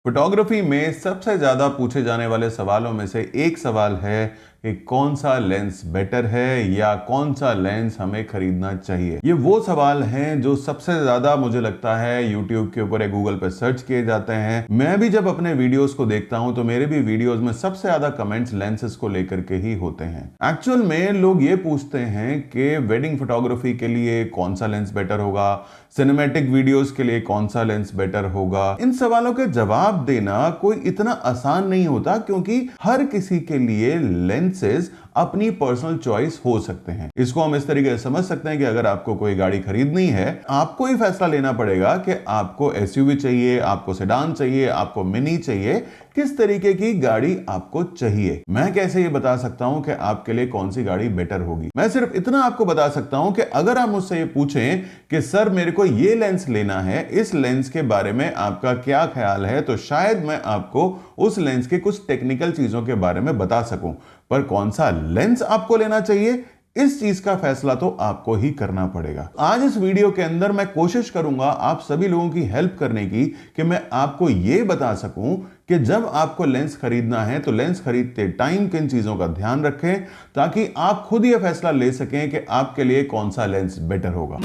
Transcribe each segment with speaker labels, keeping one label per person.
Speaker 1: Photography में सबसे ज्यादा पूछे जाने वाले सवालों में से एक सवाल है कि कौन सा लेंस बेटर है या कौन सा लेंस हमें खरीदना चाहिए। ये वो सवाल हैं जो सबसे ज्यादा मुझे लगता है YouTube के ऊपर या Google पे सर्च किए जाते हैं। मैं भी जब अपने वीडियोस को देखता हूं तो मेरे भी वीडियोस में सबसे ज्यादा कमेंट्स लेंसेज को लेकर के ही होते हैं। एक्चुअल में लोग ये पूछते हैं कि वेडिंग फोटोग्राफी के लिए कौन सा लेंस बेटर होगा, सिनेमैटिक वीडियोस के लिए कौन सा लेंस बेटर होगा। इन सवालों के जवाब देना कोई इतना आसान नहीं होता, क्योंकि हर किसी के लिए लेंसेज अपनी पर्सनल चॉइस हो सकते हैं। इसको हम इस तरीके से समझ सकते हैं कि अगर आपको कोई गाड़ी खरीदनी है, आपको ही फैसला लेना पड़ेगा कि आपको एसयूवी चाहिए, आपको सेडान चाहिए, आपको मिनी चाहिए, किस तरीके की गाड़ी आपको चाहिए। मैं कैसे ये बता सकता हूं कि आपके लिए कौन सी गाड़ी बेटर होगी। मैं सिर्फ इतना आपको बता सकता हूं कि अगर आप मुझसे ये पूछें कि सर मेरे को ये लेंस लेना है, इस लेंस के बारे में आपका क्या ख्याल है, तो शायद मैं आपको उस लेंस के कुछ टेक्निकल चीजों के बारे में बता सकूं। पर कौन सा लेंस आपको लेना चाहिए, इस चीज का फैसला तो आपको ही करना पड़ेगा। आज इस वीडियो के अंदर मैं कोशिश करूंगा आप सभी लोगों की हेल्प करने की, कि मैं आपको यह बता सकूं कि जब आपको लेंस खरीदना है तो लेंस खरीदते टाइम किन चीजों का ध्यान रखें, ताकि आप खुद यह फैसला ले सकें कि आपके लिए कौन सा लेंस बेटर होगा।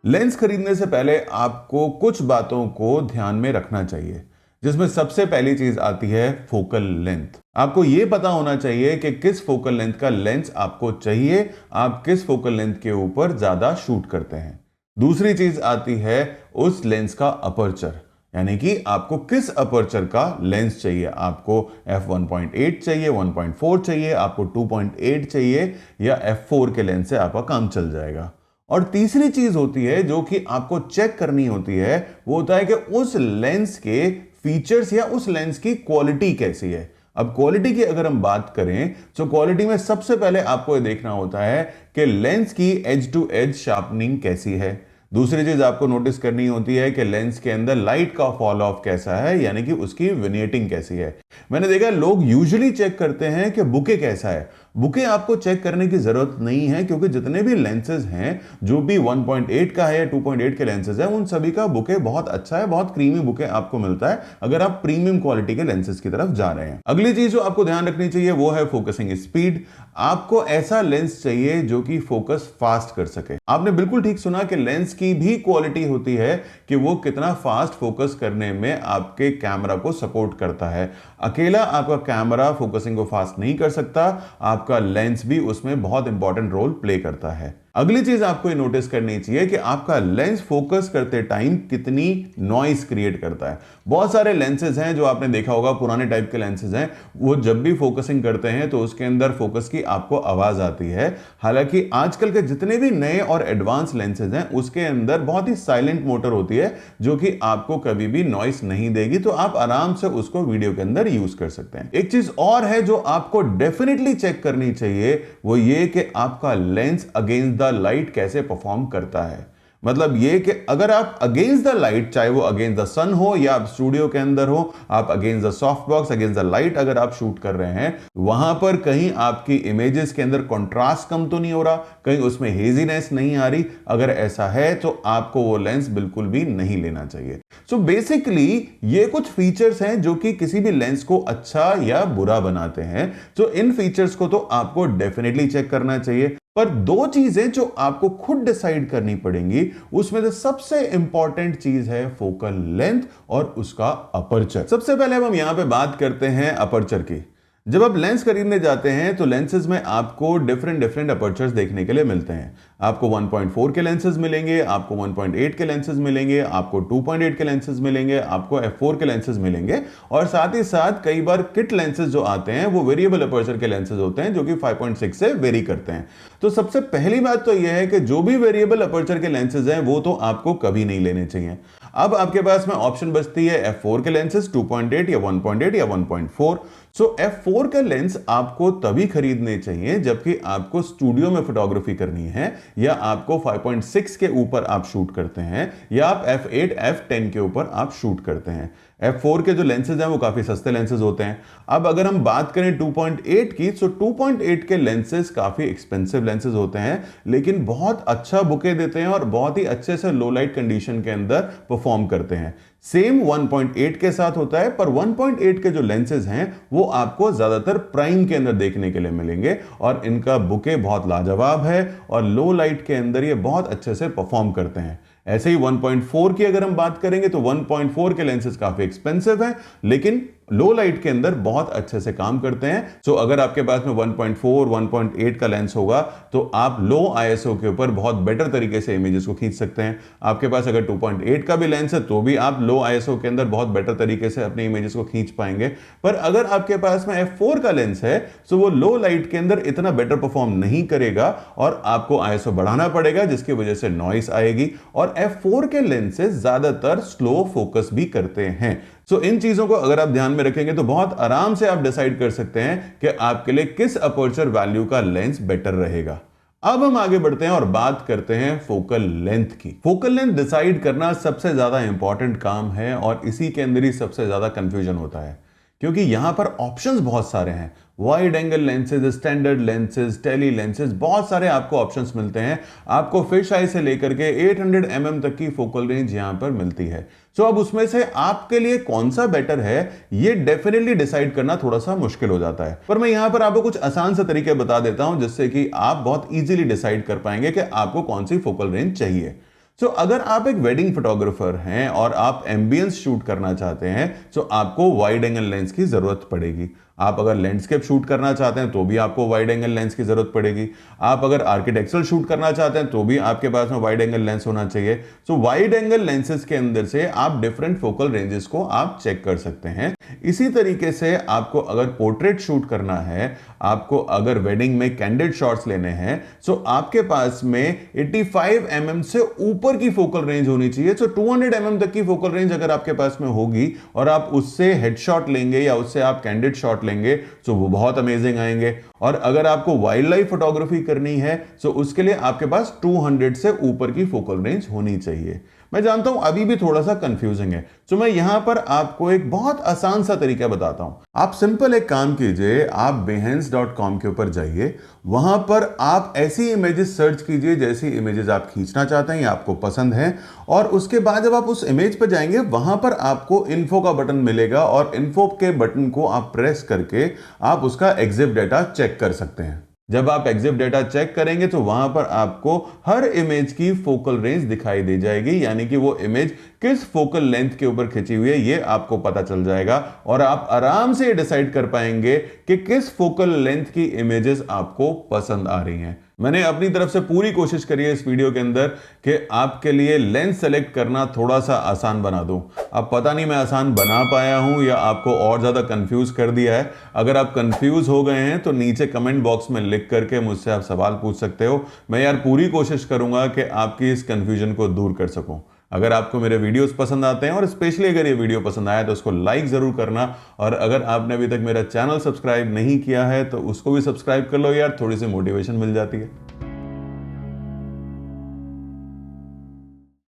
Speaker 1: लेंस खरीदने से पहले आपको कुछ बातों को ध्यान में रखना चाहिए, जिसमें सबसे पहली चीज आती है फोकल लेंथ। आपको यह पता होना चाहिए कि किस फोकल लेंथ का लेंस आपको चाहिए, आप किस फोकल लेंथ के ऊपर ज्यादा शूट करते हैं। दूसरी चीज आती है उस लेंस का अपर्चर, यानी कि आपको किस अपर्चर का लेंस चाहिए। आपको f1.8 चाहिए, 1.4 चाहिए, आपको 2.8 चाहिए, या f4 के लेंस से आपका काम चल जाएगा। और तीसरी चीज होती है जो कि आपको चेक करनी होती है, वो होता है कि उस लेंस के फीचर्स या उस लेंस की क्वालिटी कैसी है। अब क्वालिटी की अगर हम बात करें तो क्वालिटी में सबसे पहले आपको यह देखना होता है कि लेंस की एज टू एज शार्पनिंग कैसी है। दूसरी चीज आपको नोटिस करनी होती है कि लेंस के अंदर लाइट का फॉल ऑफ कैसा है, यानी कि उसकी विनियटिंग कैसी है। मैंने देखा लोग यूजुअली चेक करते हैं कि बुके कैसा है। बुके आपको चेक करने की जरूरत नहीं है, क्योंकि जितने भी लेंसेज हैं, जो भी 1.8 का है या 2.8 के लेंसेज हैं, उन सभी का बुके बहुत अच्छा है, बहुत क्रीमी बुके आपको मिलता है अगर आप प्रीमियम क्वालिटी के लेंसेज की तरफ जा रहे हैं। अगली चीज जो आपको ध्यान रखनी चाहिए वो है फोकसिंग स्पीड। आपको ऐसा लेंस चाहिए जो कि फोकस फास्ट कर सके। आपने बिल्कुल ठीक सुना कि लेंस की भी क्वालिटी होती है कि वो कितना फास्ट फोकस करने में आपके कैमरा को सपोर्ट करता है। अकेला आपका कैमरा फोकसिंग को फास्ट नहीं कर सकता, आपका लेंस भी उसमें बहुत इंपॉर्टेंट रोल प्ले करता है। अगली चीज आपको ये नोटिस करनी चाहिए कि आपका लेंस फोकस करते टाइम कितनी नॉइस क्रिएट करता है। बहुत सारे लेंसेज हैं जो आपने देखा होगा, पुराने टाइप के लेंसेज हैं, वो जब भी फोकसिंग करते हैं तो उसके अंदर फोकस की आपको आवाज आती है। हालांकि आजकल के जितने भी नए और एडवांस लेंसेज हैं उसके अंदर बहुत ही साइलेंट मोटर होती है, जो कि आपको कभी भी नॉइस नहीं देगी, तो आप आराम से उसको वीडियो के अंदर यूज कर सकते हैं। एक चीज और है जो आपको डेफिनेटली चेक करनी चाहिए, वो ये कि आपका लेंस अगेंस्ट द लाइट कैसे परफॉर्म करता है। मतलब ये कि अगर आप अगेंस्ट द लाइट, चाहे वो अगेंस्ट द सन हो या आप स्टूडियो के अंदर हो, आप against the soft box, against the light अगर आप शूट कर रहे हैं, वहां पर कहीं आपकी इमेजेस के अंदर कंट्रास्ट कम तो नहीं हो रहा, कहीं उसमें हेजीनेस नहीं आ रही। अगर ऐसा है तो आपको वो लेंस बिल्कुल भी नहीं लेना चाहिए। सो बेसिकली ये कुछ फीचर्स हैं जो कि किसी भी लेंस को अच्छा या बुरा बनाते हैं। तो इन फीचर्स को तो आपको डेफिनेटली चेक करना चाहिए। पर दो चीजें जो आपको खुद डिसाइड करनी पड़ेंगी, उसमें से सबसे इंपॉर्टेंट चीज है फोकल लेंथ और उसका अपर्चर। सबसे पहले हम यहां पे बात करते हैं अपर्चर की। जब आप लेंस खरीदने जाते हैं तो लेंसेज में आपको डिफरेंट अपर्चर्स देखने के लिए मिलते हैं। आपको 1.4 के लेंसेज मिलेंगे, आपको 1.8 के लेंसेज मिलेंगे, आपको 2.8 के लेंसेज मिलेंगे, आपको f4 के लेंसेज मिलेंगे, और साथ ही साथ कई बार किट लेंसेज जो आते हैं वो वेरिएबल अपर्चर के लेंसेज होते हैं, जो कि 5.6 से वेरी करते हैं। तो सबसे पहली बात तो यह है कि जो भी वेरिएबल अपर्चर के लेंसेज हैं वो तो आपको कभी नहीं लेने चाहिए। अब आपके पास में ऑप्शन बचती है f4 के लेंसेज, 2.8 या 1.8 या 1.4। सो f4 का लेंस आपको तभी खरीदने चाहिए जबकि आपको स्टूडियो में फोटोग्राफी करनी है, या आपको 5.6 के ऊपर आप शूट करते हैं, या आप f8 f10 के ऊपर आप शूट करते हैं। f4 के जो लेंसेज हैं वो काफी सस्ते लेंसेज होते हैं। अब अगर हम बात करें 2.8 की, तो 2.8 के लेंसेज काफी एक्सपेंसिव लेंसेज होते हैं, लेकिन बहुत अच्छा बुके देते हैं और बहुत ही अच्छे से लो लाइट कंडीशन के अंदर परफॉर्म करते हैं। सेम 1.8 के साथ होता है, पर 1.8 के जो लेंसेज हैं वो आपको ज्यादातर प्राइम के अंदर देखने के लिए मिलेंगे और इनका बुके बहुत लाजवाब है और लो लाइट के अंदर ये बहुत अच्छे से परफॉर्म करते हैं। ऐसे ही 1.4 की अगर हम बात करेंगे तो 1.4 के लेंसेज काफी एक्सपेंसिव हैं, लेकिन लो लाइट के अंदर बहुत अच्छे से काम करते हैं। सो अगर आपके पास में 1.4, 1.8 का लेंस होगा तो आप लो आईएसओ के ऊपर बहुत बेटर तरीके से इमेजेस को खींच सकते हैं। आपके पास अगर 2.8 का भी लेंस है तो भी आप लो आईएसओ के अंदर बहुत बेटर तरीके से अपने इमेजेस को खींच पाएंगे। पर अगर आपके पास में f4 का लेंस है तो वो लो लाइट के अंदर इतना बेटर परफॉर्म नहीं करेगा और आपको आईएसओ बढ़ाना पड़ेगा, जिसकी वजह से नॉइस आएगी। और f4 के लेंसेज ज्यादातर स्लो फोकस भी करते हैं। सो इन चीजों को अगर आप ध्यान में रखेंगे तो बहुत आराम से आप डिसाइड कर सकते हैं कि आपके लिए किस अपर्चर वैल्यू का लेंस बेटर रहेगा। अब हम आगे बढ़ते हैं और बात करते हैं फोकल लेंथ की। फोकल लेंथ डिसाइड करना सबसे ज्यादा इंपॉर्टेंट काम है और इसी के अंदर ही सबसे ज्यादा कंफ्यूजन होता है, क्योंकि यहां पर ऑप्शंस बहुत सारे हैं। Wide angle lenses, standard lenses, tele lenses, बहुत सारे आपको ऑप्शंस मिलते हैं। आपको फिश आई से लेकर के 800 mm तक की फोकल रेंज यहां पर मिलती है। सो अब उसमें से आपके लिए कौन सा बेटर है ये डेफिनेटली डिसाइड करना थोड़ा सा मुश्किल हो जाता है। पर मैं यहां पर आपको कुछ आसान से तरीके बता देता हूं जिससे कि आप बहुत इजीली डिसाइड कर पाएंगे कि आपको कौन सी फोकल रेंज चाहिए। सो अगर आप एक वेडिंग फोटोग्राफर हैं और आप एम्बियंस शूट करना चाहते हैं तो आपको वाइड एंगल लेंस की जरूरत पड़ेगी। आप अगर लैंडस्केप शूट करना चाहते हैं तो भी आपको वाइड एंगल लेंस की जरूरत पड़ेगी। आप अगर आर्किटेक्चरल शूट करना चाहते हैं तो भी आपके पास में वाइड एंगल लेंस होना चाहिए। सो वाइड एंगल लेंसेज के अंदर से आप डिफरेंट फोकल रेंजेस को आप चेक कर सकते हैं। इसी तरीके से आपको अगर पोर्ट्रेट शूट करना है, आपको अगर वेडिंग में कैंडिड शॉट्स लेने हैं, सो आपके पास में 85 mm से ऊपर की फोकल रेंज होनी चाहिए। सो 200 mm तक की फोकल रेंज अगर आपके पास में होगी और आप उससे हेडशॉट लेंगे या उससे आप कैंडिड शॉट लेंगे तो वो बहुत अमेजिंग आएंगे। और अगर आपको वाइल्ड लाइफ फोटोग्राफी करनी है तो उसके लिए आपके पास 200 से ऊपर की फोकल रेंज होनी चाहिए। मैं जानता हूं अभी भी थोड़ा सा कंफ्यूजिंग है, तो मैं यहां पर आपको एक बहुत आसान सा तरीका बताता हूं। आप सिंपल एक काम कीजिए, आप behance.com के ऊपर जाइए, वहां पर आप ऐसी इमेजेस सर्च कीजिए जैसी इमेजेस आप खींचना चाहते हैं या आपको पसंद है, और उसके बाद जब आप उस इमेज पर जाएंगे वहां पर आपको इन्फो का बटन मिलेगा और इन्फो के बटन को आप प्रेस करके आप उसका EXIF डेटा चेक कर सकते हैं। जब आप EXIF डेटा चेक करेंगे तो वहां पर आपको हर इमेज की फोकल रेंज दिखाई दे जाएगी, यानी कि वो इमेज किस फोकल लेंथ के ऊपर खिंची हुई है ये आपको पता चल जाएगा और आप आराम से डिसाइड कर पाएंगे कि किस फोकल लेंथ की इमेजेस आपको पसंद आ रही हैं। मैंने अपनी तरफ से पूरी कोशिश करी है इस वीडियो के अंदर कि आपके लिए लेंस सेलेक्ट करना थोड़ा सा आसान बना दूं। अब पता नहीं मैं आसान बना पाया हूं या आपको और ज्यादा कंफ्यूज कर दिया है। अगर आप कंफ्यूज हो गए हैं तो नीचे कमेंट बॉक्स में लिख करके मुझसे आप सवाल पूछ सकते हो। मैं यार पूरी कोशिश करूंगा कि आपकी इस कंफ्यूजन को दूर कर सकूं। अगर आपको मेरे वीडियोस पसंद आते हैं और स्पेशली अगर ये वीडियो पसंद आया तो उसको लाइक जरूर करना, और अगर आपने अभी तक मेरा चैनल सब्सक्राइब नहीं किया है तो उसको भी सब्सक्राइब कर लो यार, थोड़ी सी मोटिवेशन मिल जाती है।